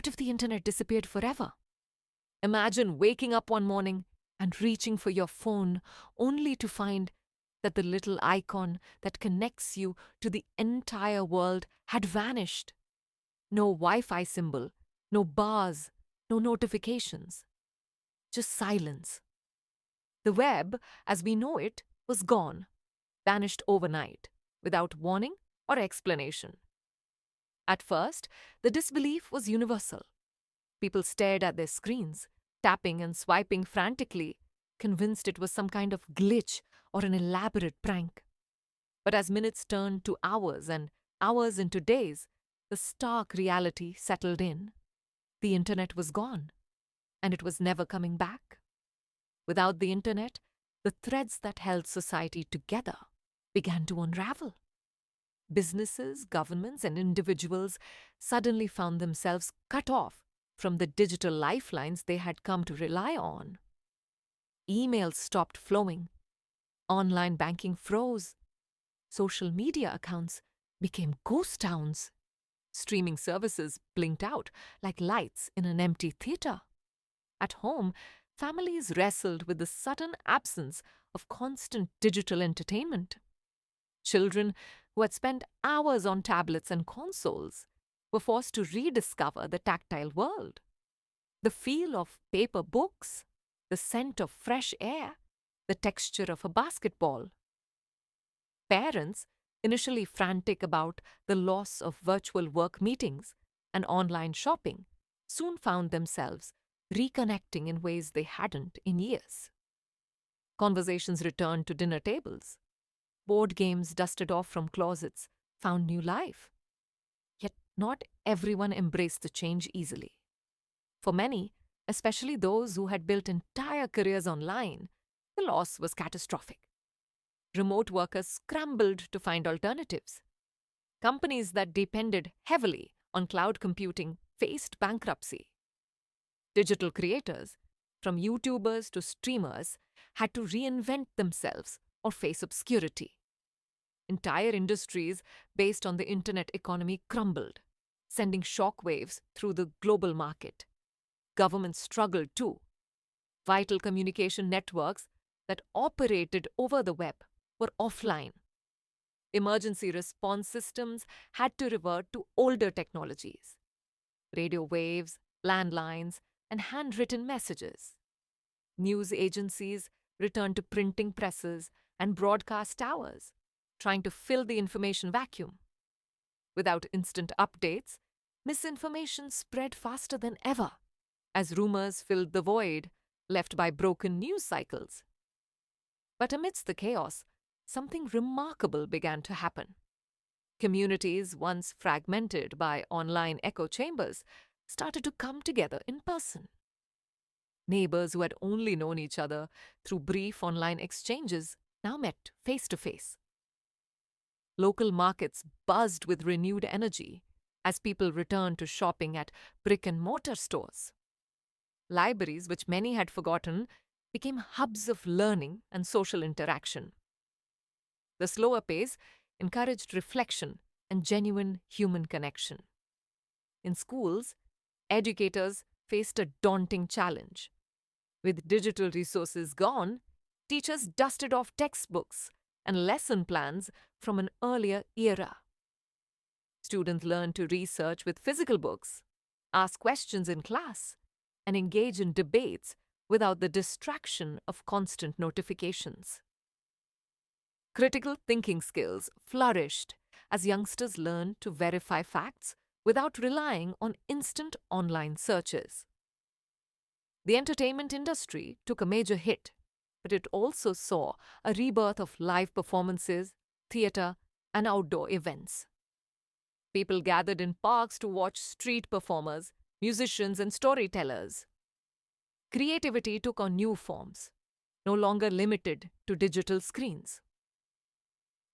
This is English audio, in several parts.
What if the internet disappeared forever? Imagine waking up one morning and reaching for your phone only to find that the little icon that connects you to the entire world had vanished. No Wi Fi symbol, no bars, no notifications, just silence. The web, as we know it, was gone, vanished overnight, without warning or explanation. At first, the disbelief was universal. People stared at their screens, tapping and swiping frantically, convinced it was some kind of glitch or an elaborate prank. But as minutes turned to hours and hours into days, the stark reality settled in. The internet was gone, and it was never coming back. Without the internet, the threads that held society together began to unravel. Businesses, governments, and individuals suddenly found themselves cut off from the digital lifelines they had come to rely on. Emails stopped flowing, online banking froze, social media accounts became ghost towns, streaming services blinked out like lights in an empty theater. At home, families wrestled with the sudden absence of constant digital entertainment. Children who had spent hours on tablets and consoles were forced to rediscover the tactile world. The feel of paper books, the scent of fresh air, the texture of a basketball. Parents, initially frantic about the loss of virtual work meetings and online shopping, soon found themselves reconnecting in ways they hadn't in years. Conversations returned to dinner tables. Board games dusted off from closets found new life. Yet not everyone embraced the change easily. For many, especially those who had built entire careers online, the loss was catastrophic. Remote workers scrambled to find alternatives. Companies that depended heavily on cloud computing faced bankruptcy. Digital creators, from YouTubers to streamers, had to reinvent themselves or face obscurity. Entire industries based on the internet economy crumbled, sending shockwaves through the global market. Governments struggled too. Vital communication networks that operated over the web were offline. Emergency response systems had to revert to older technologies: radio waves, landlines, and handwritten messages. News agencies returned to printing presses and broadcast towers, trying to fill the information vacuum. Without instant updates, misinformation spread faster than ever, as rumors filled the void left by broken news cycles. But amidst the chaos, something remarkable began to happen. Communities, once fragmented by online echo chambers, started to come together in person. Neighbors who had only known each other through brief online exchanges now met face to face. Local markets buzzed with renewed energy as people returned to shopping at brick-and-mortar stores. Libraries, which many had forgotten, became hubs of learning and social interaction. The slower pace encouraged reflection and genuine human connection. In schools, educators faced a daunting challenge. With digital resources gone, teachers dusted off textbooks and lesson plans from an earlier era. Students learned to research with physical books, ask questions in class, and engage in debates without the distraction of constant notifications. Critical thinking skills flourished as youngsters learned to verify facts without relying on instant online searches. The entertainment industry took a major hit, but it also saw a rebirth of live performances, theatre, and outdoor events. People gathered in parks to watch street performers, musicians, and storytellers. Creativity took on new forms, no longer limited to digital screens.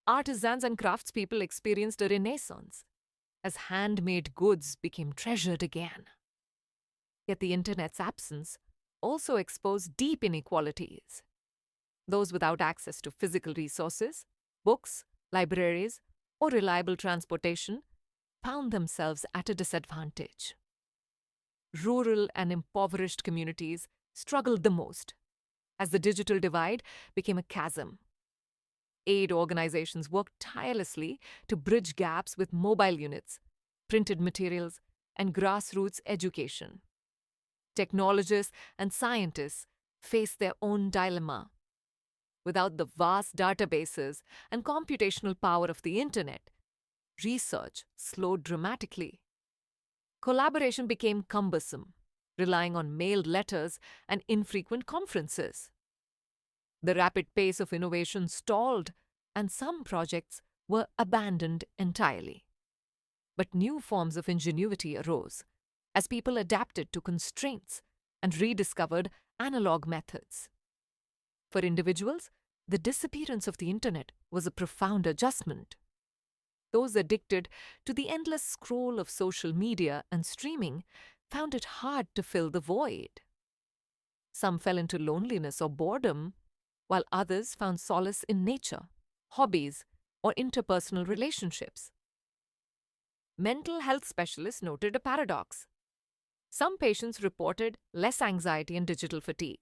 Artisans and craftspeople experienced a renaissance as handmade goods became treasured again. Yet the internet's absence also exposed deep inequalities. Those without access to physical resources, books, libraries, or reliable transportation found themselves at a disadvantage. rural and impoverished communities struggled the most as the digital divide became a chasm. Aid organizations worked tirelessly to bridge gaps with mobile units, printed materials, and grassroots education. Technologists and scientists face their own dilemma. Without the vast databases and computational power of the internet, research slowed dramatically. Collaboration became cumbersome, relying on mailed letters and infrequent conferences. The rapid pace of innovation stalled, and some projects were abandoned entirely. But new forms of ingenuity arose as people adapted to constraints and rediscovered analog methods. For individuals, the disappearance of the internet was a profound adjustment. Those addicted to the endless scroll of social media and streaming found it hard to fill the void. Some fell into loneliness or boredom, while others found solace in nature, hobbies, or interpersonal relationships. Mental health specialists noted a paradox. Some patients reported less anxiety and digital fatigue,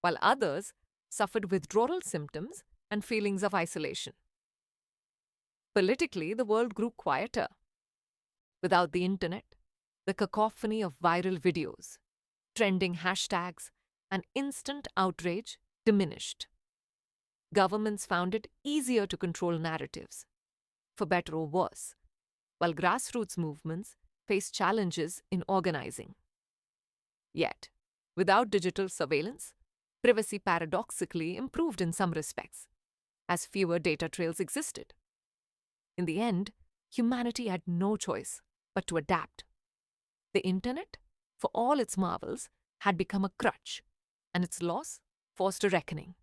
while others suffered withdrawal symptoms and feelings of isolation. Politically, the world grew quieter. Without the internet, the cacophony of viral videos, trending hashtags, and instant outrage diminished. Governments found it easier to control narratives, for better or worse, while grassroots movements faced challenges in organizing. Yet, without digital surveillance, privacy paradoxically improved in some respects, as fewer data trails existed. In the end, humanity had no choice but to adapt. The internet, for all its marvels, had become a crutch, and its loss forced a reckoning.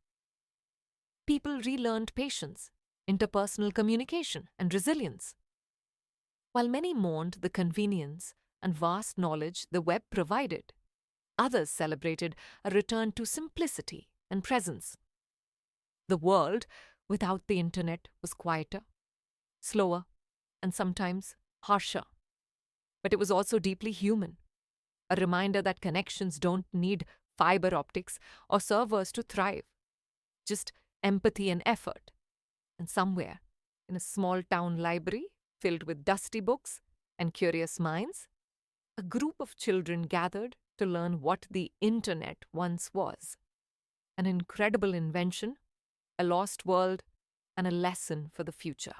People relearned patience, interpersonal communication, and resilience. While many mourned the convenience and vast knowledge the web provided, others celebrated a return to simplicity and presence. The world without the internet was quieter, slower, and sometimes harsher. But it was also deeply human, a reminder that connections don't need fiber optics or servers to thrive, just empathy and effort. And somewhere, in a small town library filled with dusty books and curious minds, a group of children gathered to learn what the internet once was. An incredible invention, a lost world, and a lesson for the future.